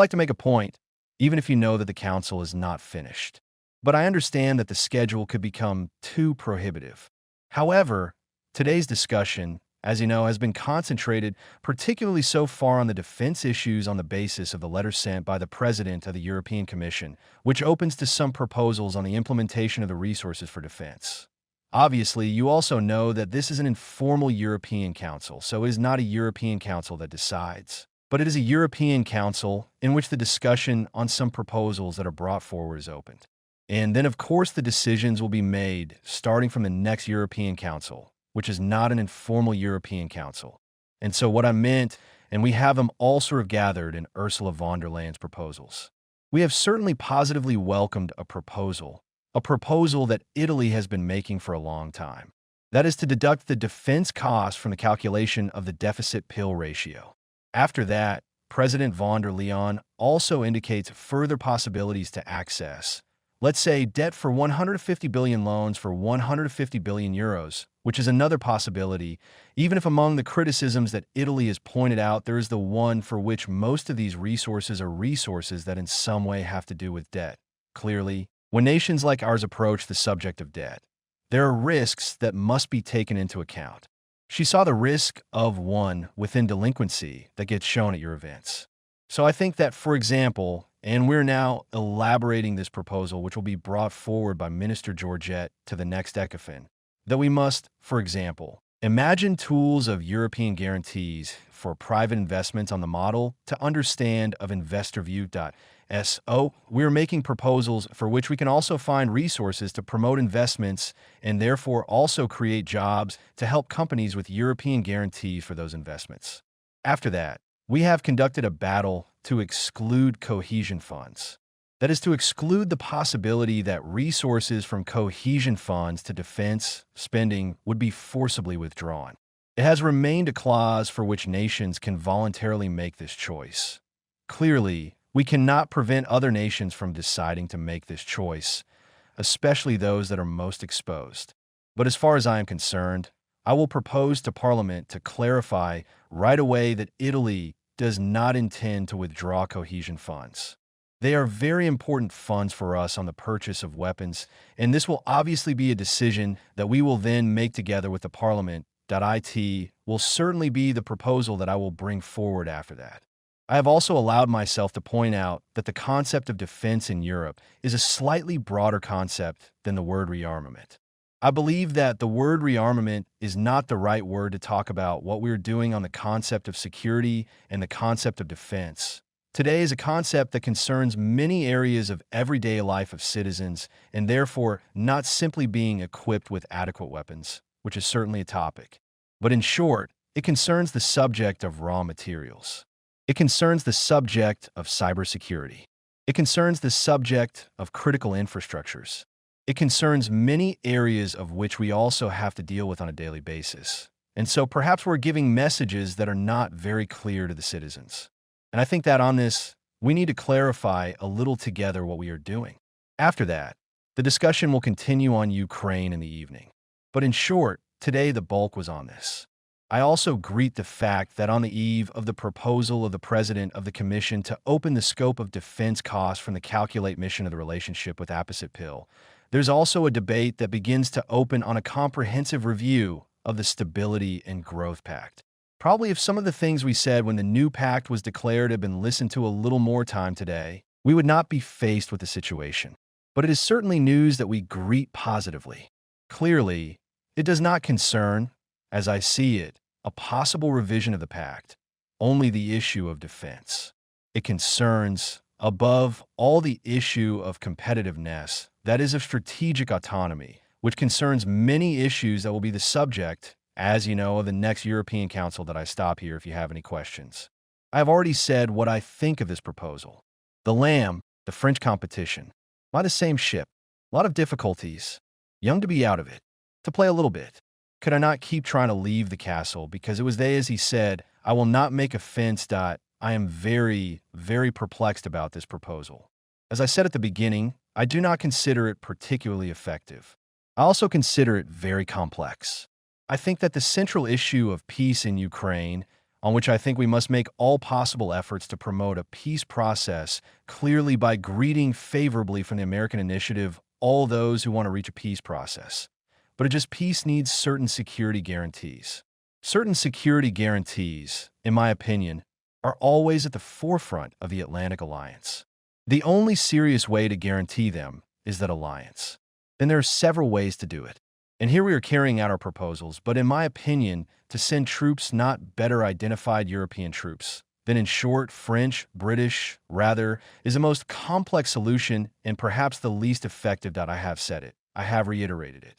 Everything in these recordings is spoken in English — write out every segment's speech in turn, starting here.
like to make a point, even if you know that the council is not finished. But I understand that the schedule could become too prohibitive. However, today's discussion, as you know, has been concentrated particularly so far on the defense issues on the basis of the letter sent by the President of the European Commission, which opens to some proposals on the implementation of the resources for defense. Obviously, you also know that this is an informal European Council, so it is not a European Council that decides, but it is a European Council in which the discussion on some proposals that are brought forward is opened. And then, of course, the decisions will be made starting from the next European Council, which is not an informal European Council. And so what I meant, and we have them all sort of gathered in Ursula von der Leyen's proposals. We have certainly positively welcomed a proposal that Italy has been making for a long time. That is to deduct the defense cost from the calculation of the deficit-pill ratio. After that, President von der Leyen also indicates further possibilities to access, let's say, debt for 150 billion loans for 150 billion euros, which is another possibility, even if among the criticisms that Italy has pointed out, there is the one for which most of these resources are resources that in some way have to do with debt. Clearly, when nations like ours approach the subject of debt, there are risks that must be taken into account. She saw the risk of one within delinquency that gets shown at your events. So I think that, for example, and we're now elaborating this proposal, which will be brought forward by Minister Giorgia to the next ECOFIN, that we must, for example, imagine tools of European guarantees for private investments on the model to understand of InvestorView.so. We're making proposals for which we can also find resources to promote investments and therefore also create jobs to help companies with European guarantees for those investments. After that, we have conducted a battle to exclude cohesion funds. That is to exclude the possibility that resources from cohesion funds to defense spending would be forcibly withdrawn. It has remained a clause for which nations can voluntarily make this choice. Clearly, we cannot prevent other nations from deciding to make this choice, especially those that are most exposed. But as far as I am concerned, I will propose to Parliament to clarify right away that Italy does not intend to withdraw cohesion funds. They are very important funds for us on the purchase of weapons, and this will obviously be a decision that we will then make together with the Parliament. It will certainly be the proposal that I will bring forward after that. I have also allowed myself to point out that the concept of defense in Europe is a slightly broader concept than the word rearmament. I believe that the word rearmament is not the right word to talk about what we're doing on the concept of security and the concept of defense. Today is a concept that concerns many areas of everyday life of citizens and therefore not simply being equipped with adequate weapons, which is certainly a topic. But in short, it concerns the subject of raw materials. It concerns the subject of cybersecurity. It concerns the subject of critical infrastructures. It concerns many areas of which we also have to deal with on a daily basis. And so perhaps we're giving messages that are not very clear to the citizens. And I think that on this, we need to clarify a little together what we are doing. After that, the discussion will continue on Ukraine in the evening. But in short, today the bulk was on this. I also greet the fact that on the eve of the proposal of the President of the Commission to open the scope of defense costs from the calculate mission of the relationship with opposite pill, there's also a debate that begins to open on a comprehensive review of the Stability and Growth Pact. Probably if some of the things we said when the new pact was declared had been listened to a little more time today, we would not be faced with the situation. But it is certainly news that we greet positively. Clearly, it does not concern, as I see it, a possible revision of the pact, only the issue of defense. It concerns, above all, the issue of competitiveness, that is of strategic autonomy, which concerns many issues that will be the subject, as you know, of the next European Council that I stop here if you have any questions. I have already said what I think of this proposal. The Lamb, the French competition, by the same ship, a lot of difficulties, young to be out of it, to play a little bit. Could I not keep trying to leave the castle because it was they, as he said, I will not make offense. I am very, very perplexed about this proposal. As I said at the beginning, I do not consider it particularly effective. I also consider it very complex. I think that the central issue of peace in Ukraine, on which I think we must make all possible efforts to promote a peace process, clearly by greeting favorably from the American initiative all those who want to reach a peace process. But peace needs certain security guarantees. Certain security guarantees, in my opinion, are always at the forefront of the Atlantic Alliance. The only serious way to guarantee them is that alliance. Then there are several ways to do it. And here we are carrying out our proposals, but in my opinion, to send troops, not better identified European troops. Then in short, French, British, rather, is the most complex solution and perhaps the least effective. I have said it. I have reiterated it.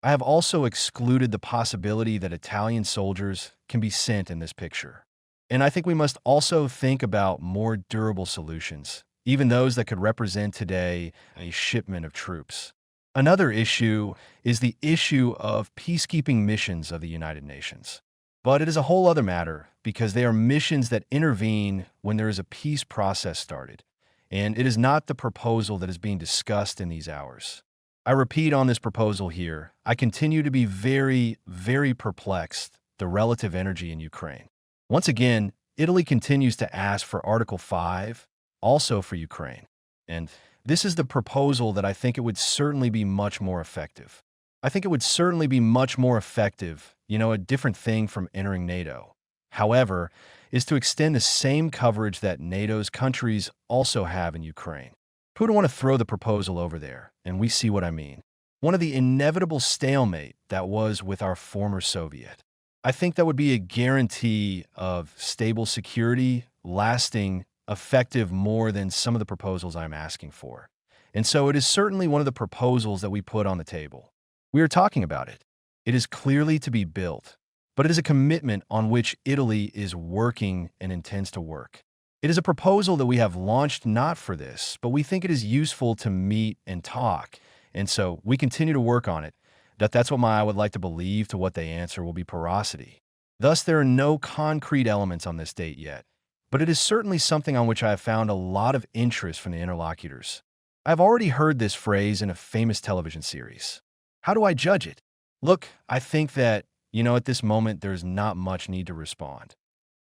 I have also excluded the possibility that Italian soldiers can be sent in this picture. And I think we must also think about more durable solutions, even those that could represent today a shipment of troops. Another issue is the issue of peacekeeping missions of the United Nations. But it is a whole other matter because they are missions that intervene when there is a peace process started. And it is not the proposal that is being discussed in these hours. I repeat on this proposal here, I continue to be very, very perplexed the relative energy in Ukraine. Once again, Italy continues to ask for Article 5, also for Ukraine. And this is the proposal that I think it would certainly be much more effective. I think it would certainly be much more effective, a different thing from entering NATO. However, is to extend the same coverage that NATO's countries also have in Ukraine. Who would want to throw the proposal over there? And we see what I mean. One of the inevitable stalemate that was with our former Soviet. I think that would be a guarantee of stable security, lasting, effective more than some of the proposals I'm asking for. And so it is certainly one of the proposals that we put on the table. We are talking about it. It is clearly to be built, but it is a commitment on which Italy is working and intends to work. It is a proposal that we have launched not for this, but we think it is useful to meet and talk. And so we continue to work on it. That's what I would like to believe to what they answer will be porosity. Thus, there are no concrete elements on this date yet, but it is certainly something on which I have found a lot of interest from the interlocutors. I've already heard this phrase in a famous television series. How do I judge it? Look, I think that, at this moment, there's not much need to respond.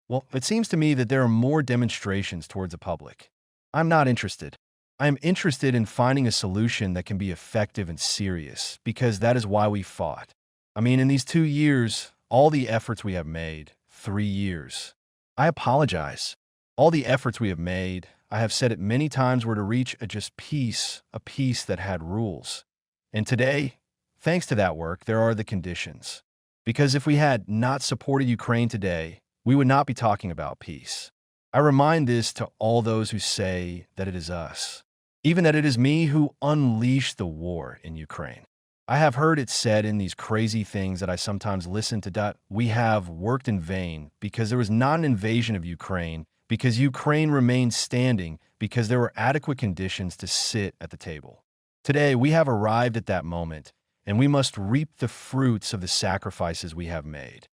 Well, it seems to me that there are more demonstrations towards the public. I'm not interested. I am interested in finding a solution that can be effective and serious, because that is why we fought. In these 2 years, all the efforts we have made, 3 years. I apologize. All the efforts we have made, I have said it many times, were to reach a peace that had rules. And today, thanks to that work, there are the conditions. Because if we had not supported Ukraine today, we would not be talking about peace. I remind this to all those who say that it is us, even that it is me who unleashed the war in Ukraine. I have heard it said in these crazy things that I sometimes listen to, we have worked in vain because there was not an invasion of Ukraine, because Ukraine remained standing, because there were adequate conditions to sit at the table. Today, we have arrived at that moment, and we must reap the fruits of the sacrifices we have made.